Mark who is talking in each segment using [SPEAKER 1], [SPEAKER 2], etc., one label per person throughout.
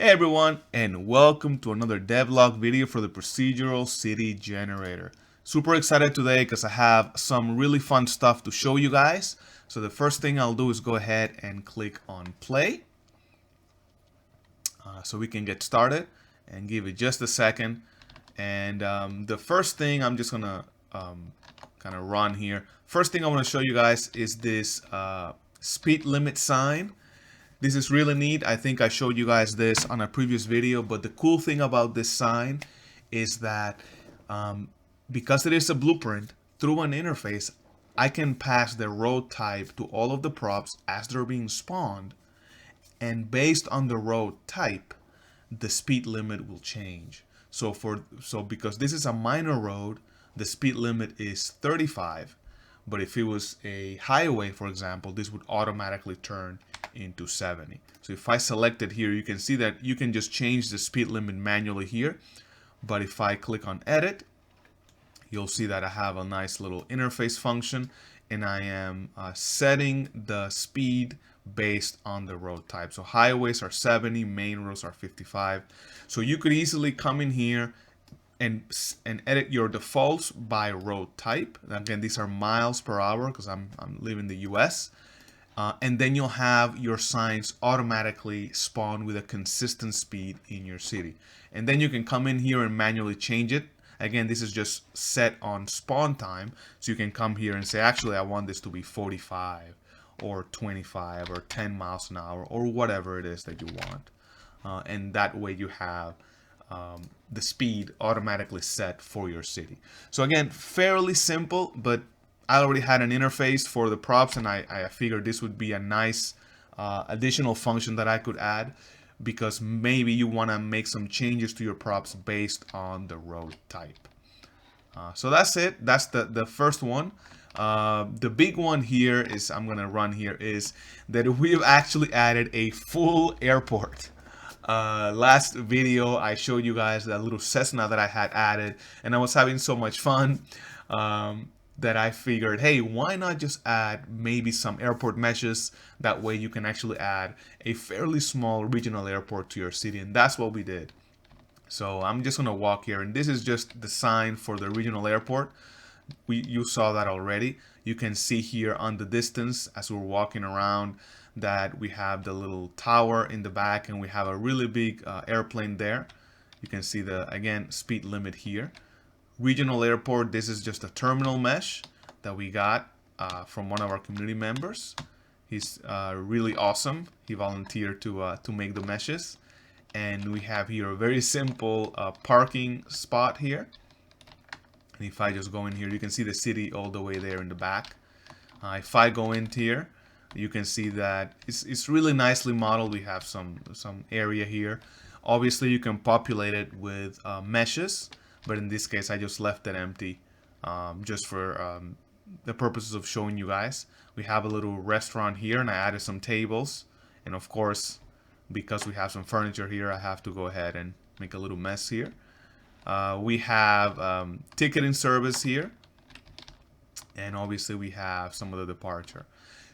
[SPEAKER 1] Hey everyone, and welcome to another devlog video for the procedural city generator. Super excited today because I have some really fun stuff to show you guys. So the first thing I'll do is go ahead and click on play so we can get started and give it just a second. And the first thing I'm just gonna kind of run here. First thing I want to show you guys is this speed limit sign. This is really neat. I think I showed you guys this on a previous video, but the cool thing about this sign is that because it is a blueprint, through an interface, I can pass the road type to all of the props as they're being spawned, and based on the road type, the speed limit will change. So because this is a minor road, the speed limit is 35. But if it was a highway, for example, this would automatically turn into 70. So if I select it here, you can see that you can just change the speed limit manually here. But if I click on edit, you'll see that I have a nice little interface function, and I am setting the speed based on the road type. So highways are 70, main roads are 55. So you could easily come in here and edit your defaults by road type. Again, these are miles per hour because I'm living in the US. And then you'll have your signs automatically spawn with a consistent speed in your city. And then you can come in here and manually change it. Again, this is just set on spawn time. So you can come here and say, actually, I want this to be 45 or 25 or 10 miles an hour or whatever it is that you want. And that way you have the speed automatically set for your city. So again, fairly simple, but I already had an interface for the props, and I figured this would be a nice additional function that I could add, because maybe you want to make some changes to your props based on the road type. So that's it. That's the first one. The big one here is, I'm going to run here, is that we've actually added a full airport. Last video I showed you guys that little Cessna that I had added, and I was having so much fun that I figured, hey, why not just add maybe some airport meshes? That way you can actually add a fairly small regional airport to your city, and that's what we did. So I'm just gonna walk here, and this is just the sign for the regional airport. You saw that already. You can see here on the distance as we're walking around that we have the little tower in the back, and we have a really big airplane there. You can see the, again, speed limit here. Regional airport, this is just a terminal mesh that we got from one of our community members. He's really awesome. He volunteered to make the meshes. And we have here a very simple parking spot here. And if I just go in here, you can see the city all the way there in the back. If I go into here, you can see that it's really nicely modeled. We have some area here. Obviously, you can populate it with meshes, but in this case, I just left it empty just for the purposes of showing you guys. We have a little restaurant here, and I added some tables. And of course, because we have some furniture here, I have to go ahead and make a little mess here. We have ticketing service here, and obviously we have some of the departure.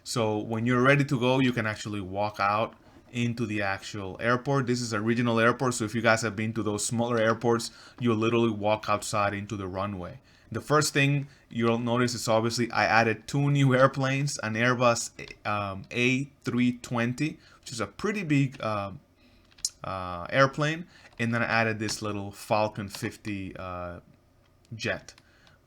[SPEAKER 1] So when you're ready to go, you can actually walk out into the actual airport. This is a regional airport, so if you guys have been to those smaller airports, you literally walk outside into the runway. The first thing you'll notice is, obviously, I added 2 new airplanes, an Airbus A320, which is a pretty big airplane, and then I added this little Falcon 50 jet,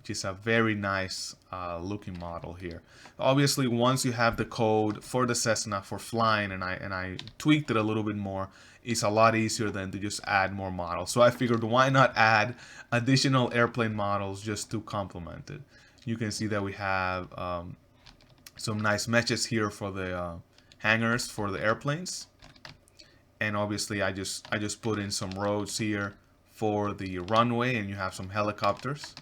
[SPEAKER 1] which is a very nice looking model here. Obviously, once you have the code for the Cessna for flying, and I tweaked it a little bit more, it's a lot easier than to just add more models. So I figured, why not add additional airplane models just to complement it. You can see that we have some nice meshes here for the hangars for the airplanes. And obviously I just put in some roads here for the runway, and you have some helicopters.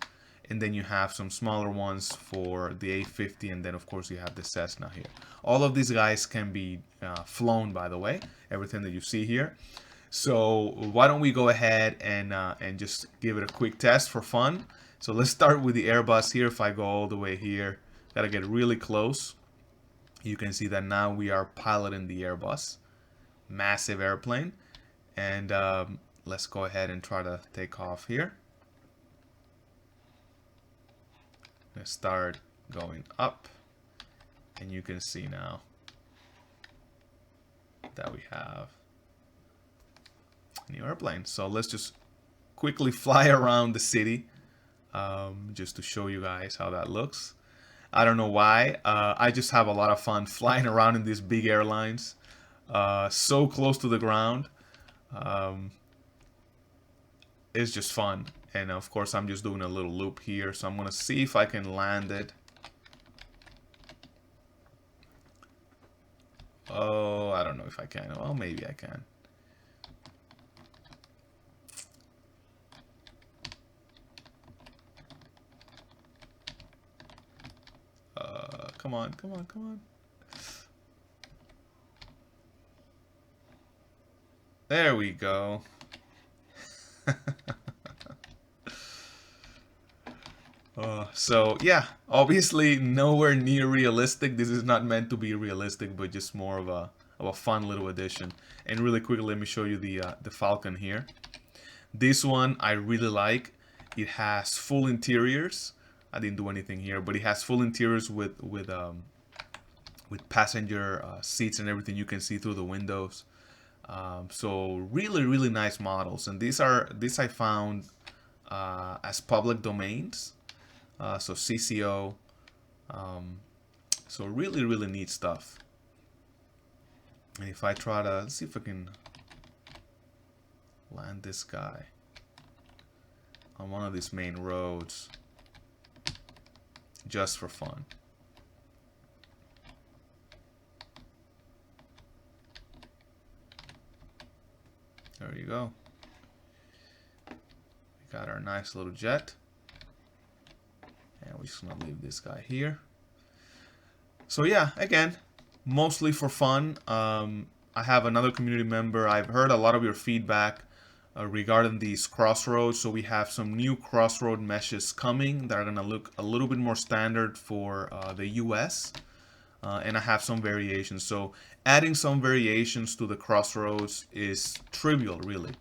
[SPEAKER 1] And then you have some smaller ones for the A50, and then of course you have the Cessna here. All of these guys can be flown, by the way, everything that you see here. So why don't we go ahead and just give it a quick test for fun. So let's start with the Airbus here. If I go all the way here, gotta get really close. You can see that now we are piloting the Airbus. Massive airplane. And let's go ahead and try to take off here. Let's start going up, and you can see now that we have a new airplane. So let's just quickly fly around the city, just to show you guys how that looks. I don't know why. I just have a lot of fun flying around in these big airlines, so close to the ground. It's just fun. And of course, I'm just doing a little loop here. So I'm going to see if I can land it. Oh, I don't know if I can. Well, maybe I can. Come on, come on, come on. There we go. So yeah, obviously nowhere near realistic. This is not meant to be realistic, but just more of a fun little addition. And really quickly, let me show you the Falcon here. This one I really like. It has full interiors. I didn't do anything here, but it has full interiors with passenger seats and everything. You can see through the windows. So really nice models, and these I found as public domains. So CCO. So really neat stuff. And if I try to, let's see if I can land this guy on one of these main roads, just for fun. There you go. We got our nice little jet. And we're just gonna leave this guy here. So yeah, again, mostly for fun. I have another community member. I've heard a lot of your feedback regarding these crossroads. So we have some new crossroad meshes coming that are gonna look a little bit more standard for the US. And I have some variations. So adding some variations to the crossroads is trivial, really.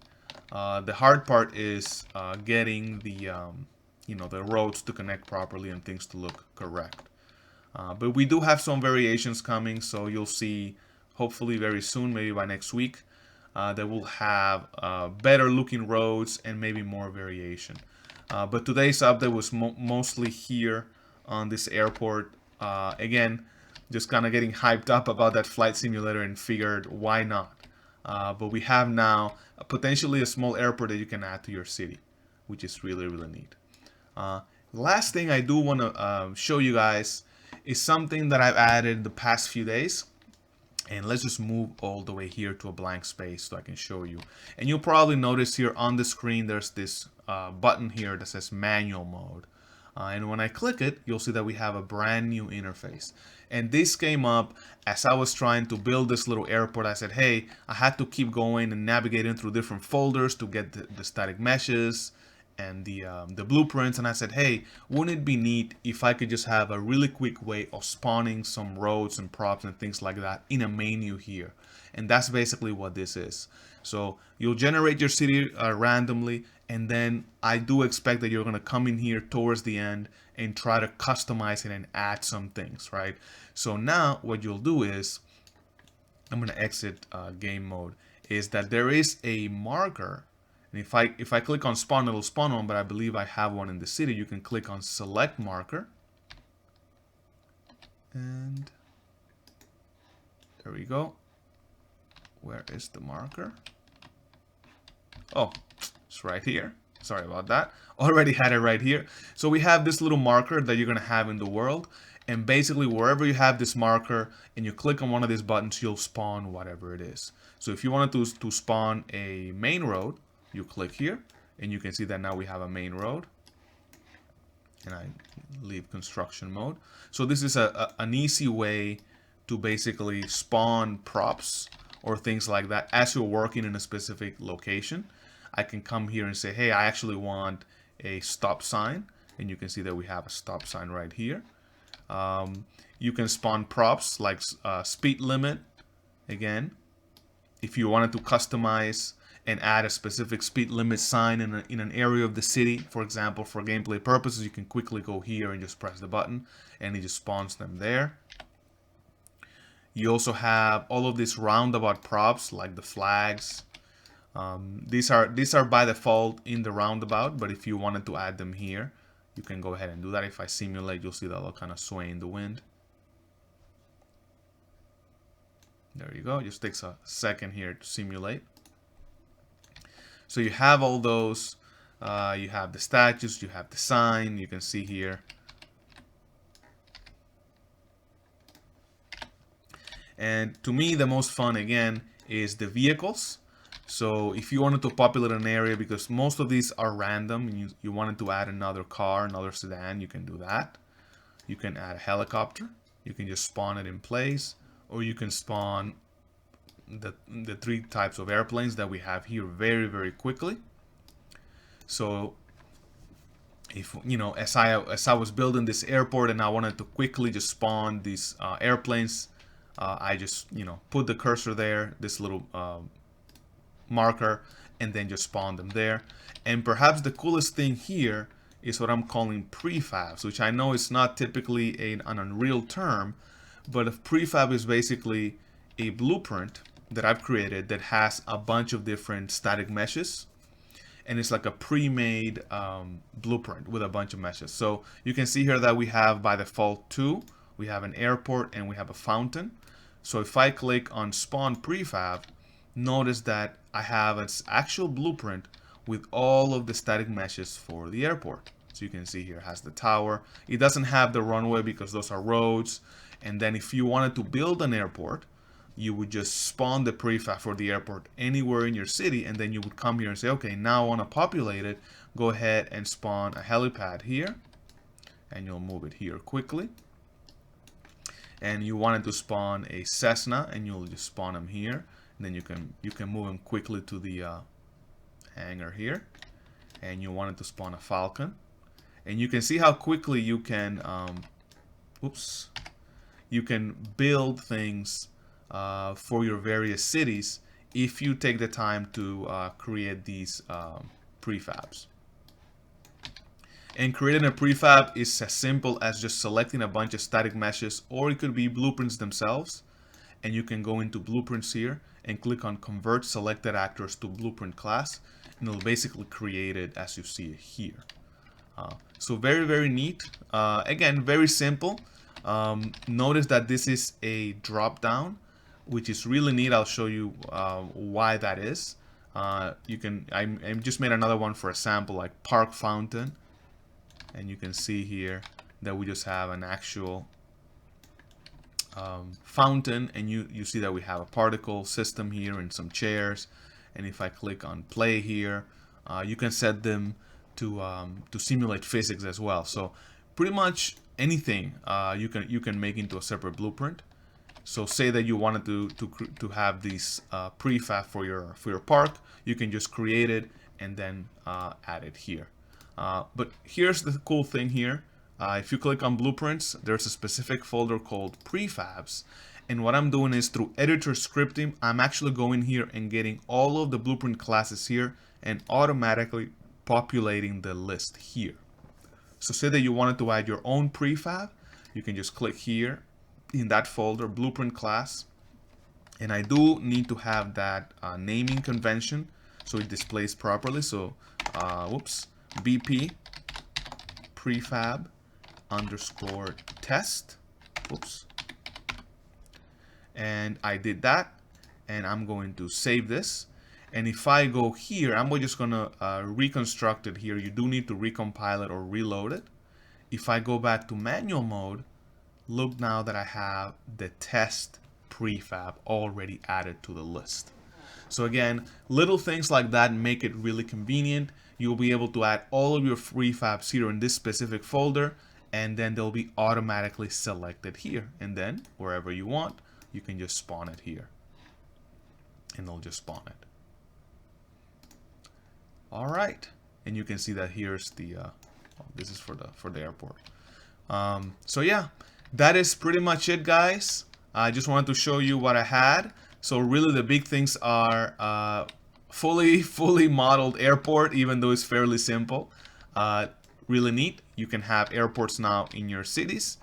[SPEAKER 1] The hard part is getting the the roads to connect properly and things to look correct. But we do have some variations coming, so you'll see hopefully very soon, maybe by next week, that we'll have better looking roads and maybe more variation. But today's update was mostly here on this airport. Again, just kind of getting hyped up about that flight simulator and figured why not. But we have now potentially a small airport that you can add to your city, which is really neat. Last thing I do want to show you guys is something that I've added the past few days. And let's just move all the way here to a blank space so I can show you. And you'll probably notice here on the screen there's this button here that says manual mode. And when I click it, you'll see that we have a brand new interface. And this came up as I was trying to build this little airport. I said, hey, I had to keep going and navigating through different folders to get the static meshes and the blueprints. And I said, hey, wouldn't it be neat if I could just have a really quick way of spawning some roads and props and things like that in a menu here. And that's basically what this is. So you'll generate your city randomly, and then I do expect that you're going to come in here towards the end and try to customize it and add some things, right? So now what you'll do is, I'm going to exit game mode, is that there is a marker. And if I click on spawn, it'll spawn one, but I believe I have one in the city. You can click on select marker. And there we go. Where is the marker? Oh, it's right here. Sorry about that. Already had it right here. So we have this little marker that you're going to have in the world. And basically, wherever you have this marker and you click on one of these buttons, you'll spawn whatever it is. So if you wanted to spawn a main road, you click here. And you can see that now we have a main road. And I leave construction mode. So this is an easy way to basically spawn props or things like that as you're working in a specific location. I can come here and say, hey, I actually want a stop sign. And you can see that we have a stop sign right here. You can spawn props like speed limit. Again, if you wanted to customize. and add a specific speed limit sign in an area of the city. For example, for gameplay purposes, you can quickly go here and just press the button and it just spawns them there. You also have all of these roundabout props like the flags. These are by default in the roundabout, but if you wanted to add them here, you can go ahead and do that. If I simulate, you'll see that they'll kind of sway in the wind. There you go. It just takes a second here to simulate. So you have all those. You have the statues, you have the sign, you can see here. And to me, the most fun, again, is the vehicles. So if you wanted to populate an area, because most of these are random, and you wanted to add another car, another sedan, you can do that. You can add a helicopter. You can just spawn it in place. Or you can spawn the three types of airplanes that we have here very, very quickly. So if as I was building this airport and I wanted to quickly just spawn these airplanes, I just put the cursor there, this little marker, and then just spawn them there. And perhaps the coolest thing here is what I'm calling prefabs, which I know is not typically an Unreal term, but a prefab is basically a blueprint that I've created that has a bunch of different static meshes, and it's like a pre-made blueprint with a bunch of meshes. So you can see here that we have by default two. We have an airport and we have a fountain. So if I click on spawn prefab, notice that I have its actual blueprint with all of the static meshes for the airport. So you can see here it has the tower. It doesn't have the runway because those are roads. And then if you wanted to build an airport, you would just spawn the prefab for the airport anywhere in your city, and then you would come here and say, okay, now I want to populate it. Go ahead and spawn a helipad here, and you'll move it here quickly. And you wanted to spawn a Cessna, and you'll just spawn them here. And then you can move them quickly to the hangar here. And you wanted to spawn a Falcon, and you can see how quickly you can you can build things for your various cities if you take the time to create these prefabs. And creating a prefab is as simple as just selecting a bunch of static meshes, or it could be blueprints themselves. And you can go into blueprints here and click on convert selected actors to blueprint class, and it'll basically create it as you see it here. So very, very neat. Again, very simple. Notice that this is a drop down, which is really neat. I'll show you why that is. I just made another one for a sample, like park fountain, and you can see here that we just have an actual fountain, and you see that we have a particle system here and some chairs. And if I click on play here, you can set them to simulate physics as well. So pretty much anything you can make into a separate blueprint. So say that you wanted to have these prefab for your park, you can just create it and then add it here. But here's the cool thing here. If you click on blueprints, there's a specific folder called prefabs. And what I'm doing is through editor scripting, I'm actually going here and getting all of the blueprint classes here and automatically populating the list here. So say that you wanted to add your own prefab, you can just click here in that folder, blueprint class. And I do need to have that naming convention so it displays properly. So BP prefab underscore test. And I did that, and I'm going to save this. And if I go here, I'm just going to reconstruct it here. You do need to recompile it or reload it. If I go back to manual mode, look now that I have the test prefab already added to the list. So again, little things like that make it really convenient. You'll be able to add all of your prefabs here in this specific folder, and then they'll be automatically selected here. And then wherever you want, you can just spawn it here, and they'll just spawn it. All right, and you can see that here's the this is for the airport. So yeah, that is pretty much it, guys. I just wanted to show you what I had. So really the big things are fully modeled airport, even though it's fairly simple. Really neat. You can have airports now in your cities.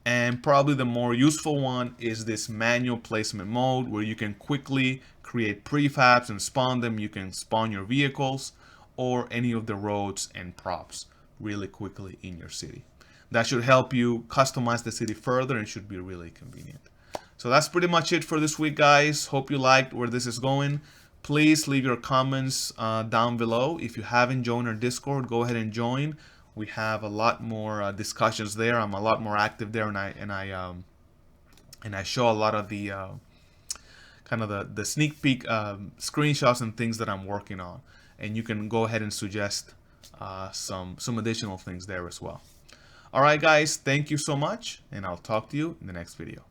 [SPEAKER 1] And probably the more useful one is this manual placement mode, where you can quickly create prefabs and spawn them. You can spawn your vehicles or any of the roads and props really quickly in your city. That should help you customize the city further and should be really convenient. So that's pretty much it for this week, guys. Hope you liked where this is going. Please leave your comments down below. If you haven't joined our Discord, go ahead and join. We have a lot more discussions there. I'm a lot more active there, and I show a lot of the kind of the sneak peek screenshots and things that I'm working on. And you can go ahead and suggest some additional things there as well. All right, guys, thank you so much, and I'll talk to you in the next video.